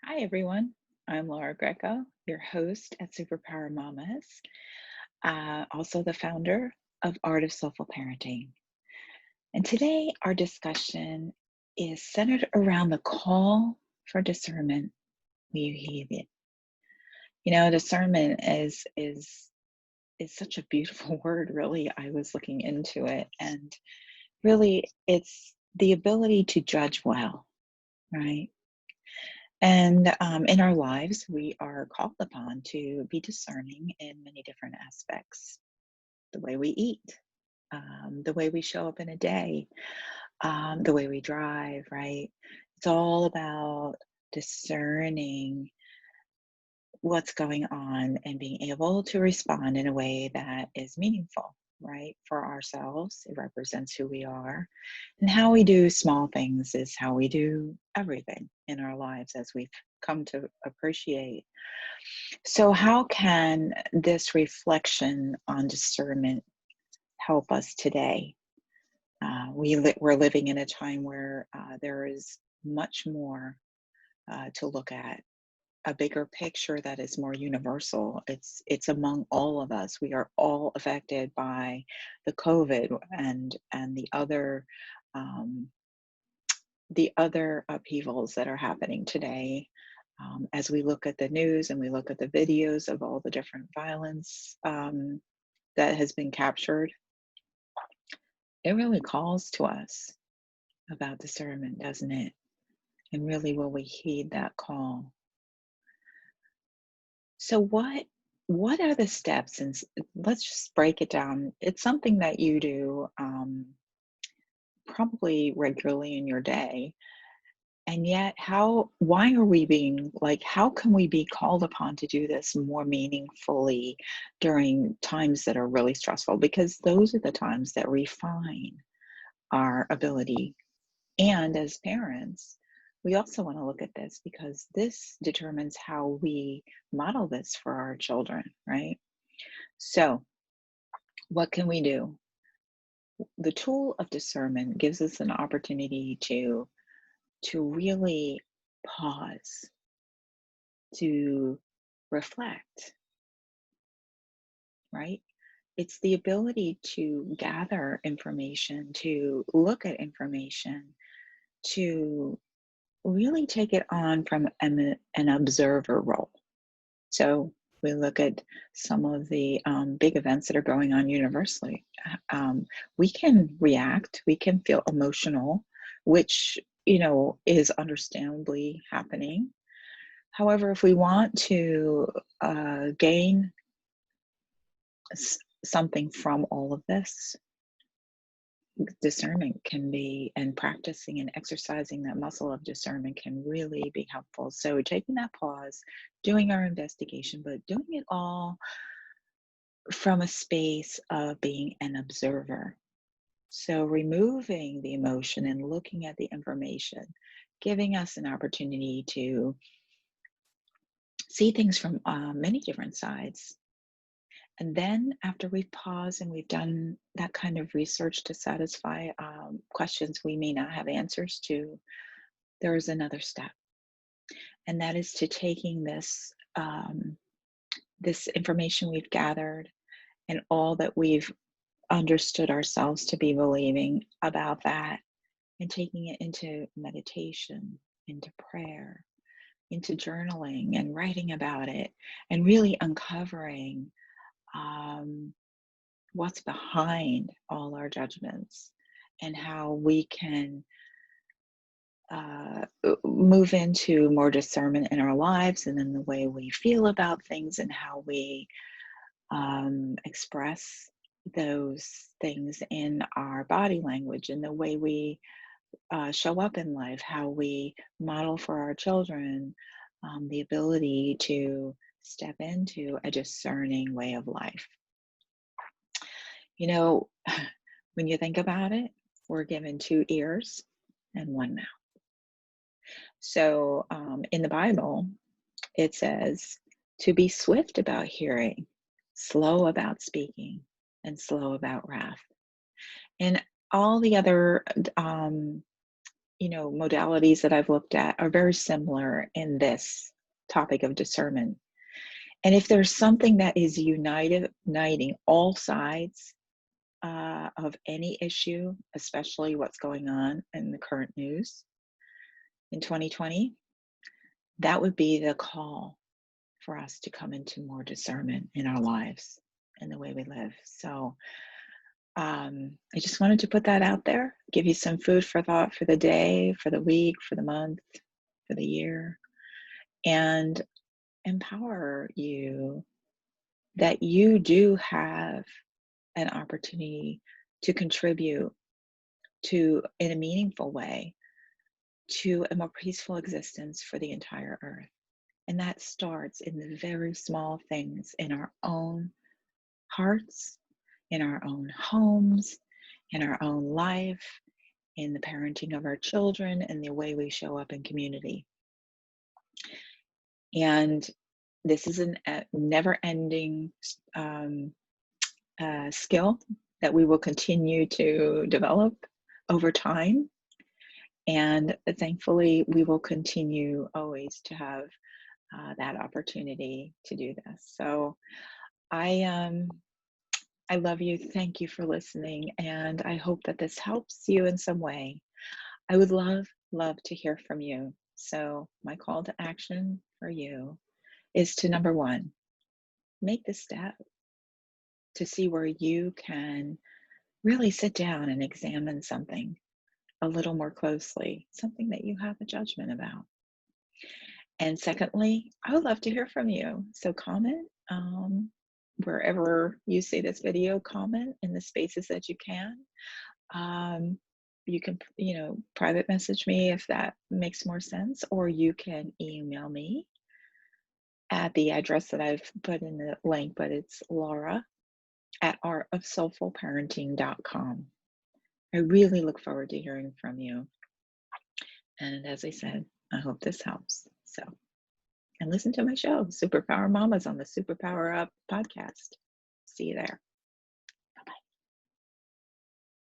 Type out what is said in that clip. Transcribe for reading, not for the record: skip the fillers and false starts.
Hi, everyone. I'm Laura Greco, your host at Superpower Mamas, also the founder of Art of Soulful Parenting. And today, our discussion is centered around the call for discernment. Will you heed it? Discernment is such a beautiful word. Really, I was looking into it, and really, it's the ability to judge well, right? And in our lives, we are called upon to be discerning in many different aspects. The way we eat, the way we show up in a day, the way we drive, right? It's all about discerning what's going on and being able to respond in a way that is meaningful, right? For ourselves, it represents who we are. And how we do small things is how we do everything in our lives, as we've come to appreciate. So, how can this reflection on discernment help us today? We're living in a time where there is much more to look at, a bigger picture that is more universal. It's among all of us. We are all affected by the COVID and um, the other upheavals that are happening today. As we look at the news and we look at the videos of all the different violence that has been captured, it really calls to us about discernment, doesn't it? And really, will we heed that call? So what are the steps? And let's just break it down. It's something that you do probably regularly in your day. And yet, why are we being like, how can we be called upon to do this more meaningfully during times that are really stressful? Because those are the times that refine our ability. And as parents, we also want to look at this because this determines how we model this for our children, right? So, what can we do? The tool of discernment gives us an opportunity to really pause, to reflect, right? It's the ability to gather information, to look at information, to really take it on from an observer role. So we look at some of the big events that are going on universally. We can react, we can feel emotional, which, is understandably happening. However, if we want to gain something from all of this, discernment can be, and practicing and exercising that muscle of discernment can really be helpful. So taking that pause, doing our investigation, but doing it all from a space of being an observer. So removing the emotion and looking at the information, giving us an opportunity to see things from many different sides. And then after we've paused and we've done that kind of research to satisfy questions we may not have answers to, there is another step. And that is to taking this information we've gathered and all that we've understood ourselves to be believing about that, and taking it into meditation, into prayer, into journaling and writing about it, and really uncovering um, what's behind all our judgments and how we can move into more discernment in our lives and in the way we feel about things and how we express those things in our body language and the way we show up in life, how we model for our children the ability to step into a discerning way of life. You know, when you think about it, we're given two ears and one mouth. So in the Bible, it says to be swift about hearing, slow about speaking, and slow about wrath. And all the other modalities that I've looked at are very similar in this topic of discernment. And if there's something that is uniting all sides of any issue, especially what's going on in the current news in 2020, that would be the call for us to come into more discernment in our lives and the way we live. So I just wanted to put that out there, give you some food for thought for the day, for the week, for the month, for the year, and empower you that you do have an opportunity to contribute to, in a meaningful way, to a more peaceful existence for the entire earth. And that starts in the very small things in our own hearts, in our own homes, in our own life, in the parenting of our children, and the way we show up in community. And this is a never-ending skill that we will continue to develop over time. And thankfully, we will continue always to have that opportunity to do this. So I love you. Thank you for listening. And I hope that this helps you in some way. I would love to hear from you. So my call to action for you is to, number one, make the step to see where you can really sit down and examine something a little more closely, something that you have a judgment about. And secondly, I would love to hear from you. So comment wherever you see this video, comment in the spaces that you can. You can, private message me if that makes more sense, or you can email me at the address that I've put in the link, but it's laura@artofsoulfulparenting.com. I really look forward to hearing from you. And as I said, I hope this helps. So, and listen to my show, Superpower Mamas, on the Superpower Up podcast. See you there.